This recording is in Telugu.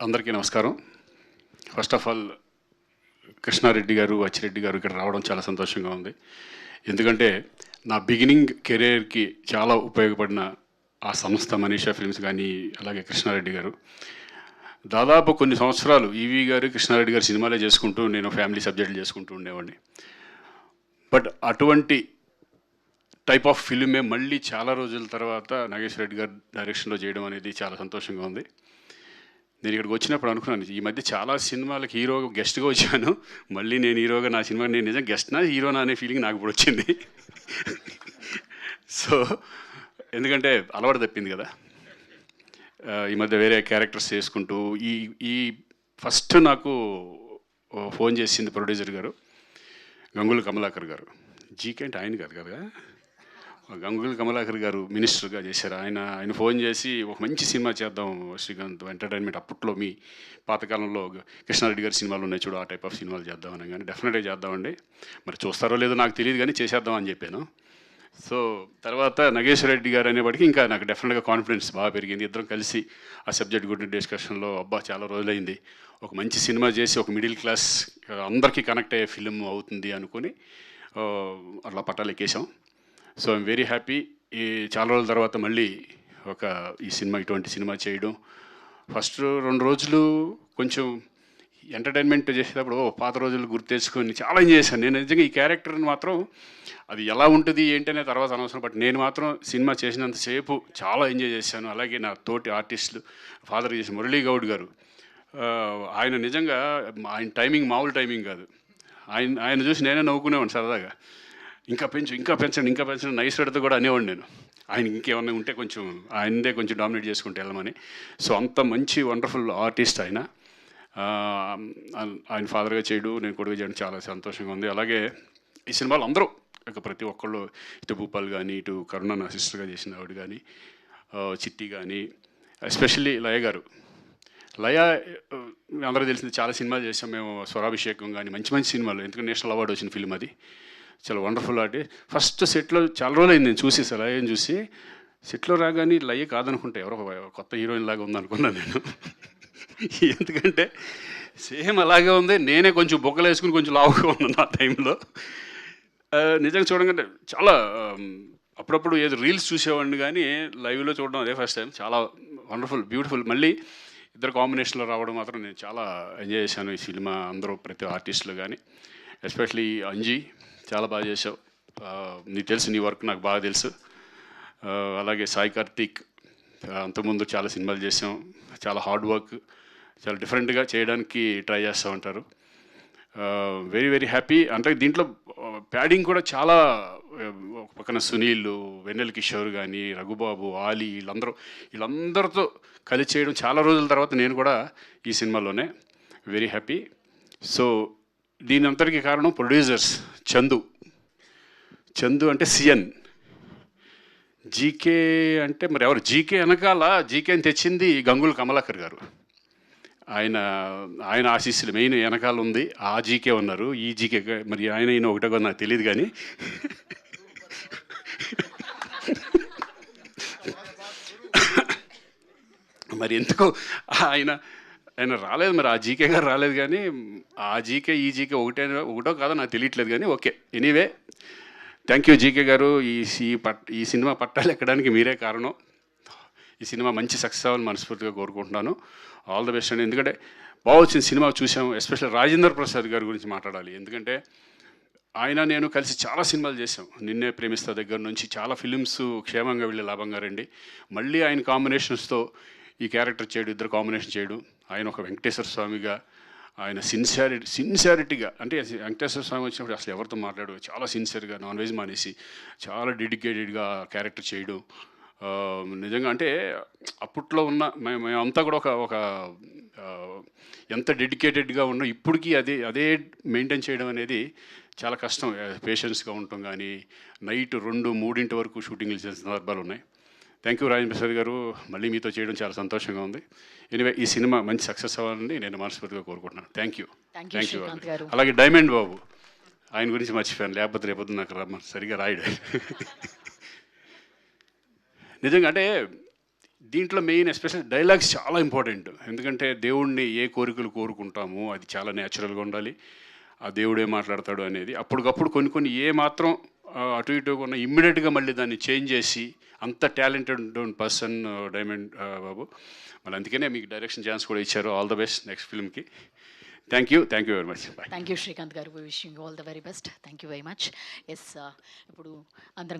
అందరికీ నమస్కారం. ఫస్ట్ ఆఫ్ ఆల్ కృష్ణారెడ్డి గారు, అచ్చిరెడ్డి గారు ఇక్కడ రావడం చాలా సంతోషంగా ఉంది. ఎందుకంటే నా బిగినింగ్ కెరీర్‌కి చాలా ఉపయోగపడిన ఆ సంస్థ మనీషా ఫిల్మ్స్ కానీ, అలాగే కృష్ణారెడ్డి గారు. దాదాపు కొన్ని సంవత్సరాలు ఈవీ గారు, కృష్ణారెడ్డి గారు సినిమాలే చేసుకుంటూ, నేను ఫ్యామిలీ సబ్జెక్టులు చేసుకుంటూ ఉండేవాడిని. బట్ అటువంటి టైప్ ఆఫ్ ఫిల్మే మళ్ళీ చాలా రోజుల తర్వాత నాగేశ్వర రెడ్డి గారు డైరెక్షన్‌లో చేయడం అనేది చాలా సంతోషంగా ఉంది. నేను ఇక్కడికి వచ్చినప్పుడు అనుకున్నాను, ఈ మధ్య చాలా సినిమాలకు హీరోగా గెస్ట్గా వచ్చాను, మళ్ళీ నేను హీరోగా నా సినిమా నేను నిజంగా గెస్ట్నా హీరోనా అనే ఫీలింగ్ నాకు ఇప్పుడు వచ్చింది. సో ఎందుకంటే అలవాటు తప్పింది కదా. ఈ మధ్య వేరే క్యారెక్టర్స్ చేసుకుంటూ ఈ ఈ ఫస్ట్ నాకు ఫోన్ చేసింది ప్రొడ్యూసర్ గారు, గంగుల కమలాకర్ గారు. జీకే అంటే ఆయన కాదు కదా, గంగుల కమలాకర్ గారు మినిస్టర్గా చేశారు. ఆయన ఫోన్ చేసి ఒక మంచి సినిమా చేద్దాం శ్రీకాంత్ ఎంటర్టైన్మెంట్, అప్పట్లో మీ పాతకాలంలో కృష్ణారెడ్డి గారి సినిమాలు ఉన్నాయి చూడు, ఆ టైప్ ఆఫ్ సినిమాలు చేద్దాం అని. కానీ డెఫినెట్గా చేద్దామండి, మరి చూస్తారో లేదో నాకు తెలియదు కానీ చేసేద్దాం అని చెప్పాను. సో తర్వాత నాగేశ్వర రెడ్డి గారు అనేప్పటికీ ఇంకా నాకు డెఫినెట్గా కాన్ఫిడెన్స్ బాగా పెరిగింది. ఇద్దరం కలిసి ఆ సబ్జెక్ట్ గురించి డిస్కషన్లో, అబ్బా చాలా రోజులైంది, ఒక మంచి సినిమా చేసి ఒక మిడిల్ క్లాస్ అందరికీ కనెక్ట్ అయ్యే ఫిలిం అవుతుంది అనుకుని అట్లా పట్టాలు ఎక్కేసాం. So I'm very happy. ఈ చాలా రోజుల తర్వాత మళ్ళీ ఇటువంటి సినిమా చేయడం. ఫస్ట్ 2 రోజులు కొంచెం ఎంటర్టైన్మెంట్ చేసేటప్పుడు పాత రోజులు గుర్తు తెచ్చుకొని చాలా ఎంజాయ్ చేశాను. నేను నిజంగా ఈ క్యారెక్టర్ని మాత్రం అది ఎలా ఉంటుంది ఏంటనే తర్వాత అనవసరం, బట్ నేను మాత్రం సినిమా చేసినంతసేపు చాలా ఎంజాయ్ చేశాను. అలాగే నా తోటి ఆర్టిస్టులు, ఫాదర్ చేసిన మురళీ గౌడ్ గారు, ఆయన నిజంగా ఆయన టైమింగ్ మామూలు టైమింగ్ కాదు. ఆయన చూసి నేనే నవ్వుకునేవాడిని సరదాగా, ఇంకా పెంచండి నైస్ రెడ్తో కూడా అనేవాడిని నేను. ఆయన ఇంకేమన్నా ఉంటే కొంచెం ఆయనదే కొంచెం డామినేట్ చేసుకుంటే వెళ్ళమని. సో అంత మంచి వండర్ఫుల్ ఆర్టిస్ట్ ఆయన. ఆయన ఫాదర్గా చేయడు, నేను కొడుకు చేయడం చాలా సంతోషంగా ఉంది. అలాగే ఈ సినిమాలో అందరూ ప్రతి ఒక్కళ్ళు, ఇటు భూపాల్ కానీ, ఇటు కరుణ నా సిస్టర్గా చేసిన ఆవిడ కానీ, చిట్టి కానీ, ఎస్పెషల్లీ లయ గారు. లయ అందరూ తెలిసింది, చాలా సినిమాలు చేసాం మేము, స్వరాభిషేకం కానీ మంచి మంచి సినిమాలు, ఎందుకంటే నేషనల్ అవార్డు వచ్చిన ఫిల్మ్ అది. చాలా వండర్ఫుల్ ఆర్ట్. ఫస్ట్ సెట్లో చాలా రోజులు అయింది నేను చూసి, లయని చూసి. సెట్లో రాగానే లయ కాదనుకుంటే ఎవరో కొత్త హీరోయిన్ లాగా ఉందనుకున్నాను నేను. ఎందుకంటే సేమ్ అలాగే ఉంది, నేనే కొంచెం బొక్కలు వేసుకుని కొంచెం లావుగా ఉన్నాను ఆ టైంలో. నిజంగా చూడగానే చాలా అప్పుడప్పుడు ఏదో రీల్స్ చూసేవాడిని కానీ లైవ్లో చూడడం అదే ఫస్ట్ టైం. చాలా వండర్ఫుల్, బ్యూటిఫుల్. మళ్ళీ ఇద్దరు కాంబినేషన్లో రావడం మాత్రం నేను చాలా ఎంజాయ్ చేశాను ఈ సినిమా. అందరూ ప్రతి ఆర్టిస్టులు కానీ, ఎస్పెషలీ అంజీ చాలా బాగా చేసావు. నీకు తెలుసు, నీ వర్క్ నాకు బాగా తెలుసు. అలాగే సాయి కార్తీక్, అంతకుముందు చాలా సినిమాలు చేసాం, చాలా హార్డ్ వర్క్, చాలా డిఫరెంట్గా చేయడానికి ట్రై చేస్తూ ఉంటారు. Very very happy. అంటే దీంట్లో ప్యాడింగ్ కూడా చాలా, ఒక పక్కన సునీల్, వెన్నెల కిషోర్ కానీ, రఘుబాబు, ఆలీ, వీళ్ళందరితో కలిసి చేయడం చాలా రోజుల తర్వాత నేను కూడా ఈ సినిమాలోనే. Very happy. సో దీని అంతటికీ కారణం ప్రొడ్యూసర్స్. చందు అంటే సిఎన్, జీకే అంటే మరి ఎవరు, జీకే వెనకాల జీకేని తెచ్చింది గంగుల కమలాకర్ గారు. ఆయన ఆశీస్సులు మెయిన్ వెనకాల ఉంది. ఆ జీకే ఉన్నారు, ఈ జీకే మరి ఆయన ఒకటే కూడా నాకు తెలియదు కానీ మరి ఎందుకో ఆయన రాలేదు, మరి ఆ జీకే గారు రాలేదు. కానీ ఆ జీకే ఈ జీకే ఒకటో కాదో నాకు తెలియట్లేదు కానీ okay. Anyway, thank you GK గారు. ఈ సినిమా పట్టాలు ఎక్కడానికి మీరే కారణం. ఈ సినిమా మంచి సక్సెస్ అవ్వాలని మనస్ఫూర్తిగా కోరుకుంటున్నాను. ఆల్ ద బెస్ట్ అండి. ఎందుకంటే బాగా వచ్చిన సినిమా చూసాము. ఎస్పెషల్ రాజేంద్ర ప్రసాద్ గారి గురించి మాట్లాడాలి. ఎందుకంటే నేను కలిసి చాలా సినిమాలు చేసాం. నిన్నే ప్రేమిస్తా దగ్గర నుంచి చాలా ఫిలిమ్స్ క్షేమంగా వెళ్ళి లాభంగా రండి. మళ్ళీ ఆయన కాంబినేషన్స్తో ఈ క్యారెక్టర్ చేయడం, ఇద్దరు కాంబినేషన్ చేయడం. ఆయన ఒక వెంకటేశ్వర స్వామిగా, ఆయన సిన్సియారిటీగా, అంటే వెంకటేశ్వర స్వామి వచ్చినప్పుడు అసలు ఎవరితో మాట్లాడు, చాలా సిన్సియర్గా నాన్ వెజ్ మానేసి చాలా డెడికేటెడ్గా క్యారెక్టర్ చేయడం. నిజంగా అంటే అప్పట్లో ఉన్న మేమంతా కూడా ఒక ఎంత డెడికేటెడ్గా ఉన్నాం, ఇప్పటికీ అదే మెయింటైన్ చేయడం అనేది చాలా కష్టం. పేషెన్స్గా ఉండటం కానీ, నైట్ 2-3 వరకు షూటింగ్లు చేసిన సందర్భాలు ఉన్నాయి. థ్యాంక్ యూ రాజేంద్ర ప్రసాద్ గారు, మళ్ళీ మీతో చేయడం చాలా సంతోషంగా ఉంది. ఎనివే, ఈ సినిమా మంచి సక్సెస్ అవ్వాలని నేను మనస్ఫూర్తిగా కోరుకుంటున్నాను. Thank you. అలాగే డైమండ్ బాబు, ఆయన గురించి మర్చిపోయాను, లేకపోతే రేపొద్దు నాకు సరిగా రాయడు. నిజంగా అంటే దీంట్లో మెయిన్ ఎస్పెషల్ డైలాగ్స్ చాలా ఇంపార్టెంట్. ఎందుకంటే దేవుడిని ఏ కోరికలు కోరుకుంటామో అది చాలా న్యాచురల్గా ఉండాలి. ఆ దేవుడే మాట్లాడతాడు అనేది అప్పటికప్పుడు కొన్ని కొన్ని ఏ మాత్రం అటు ఇటుగా ఉన్న ఇమ్మీడియట్గా మళ్ళీ దాన్ని చేంజ్ చేసి అంత టాలెంటెడ్ పర్సన్ డైమండ్ బాబు. మళ్ళీ అందుకనే మీకు డైరెక్షన్ ఛాన్స్ కూడా ఇచ్చారు. ఆల్ ద బెస్ట్ నెక్స్ట్ ఫిల్మ్కి. Thank you very much. Thank you Srikanth garu. Wishing all the very best. Thank you very much. Yes, ఇప్పుడు అందరం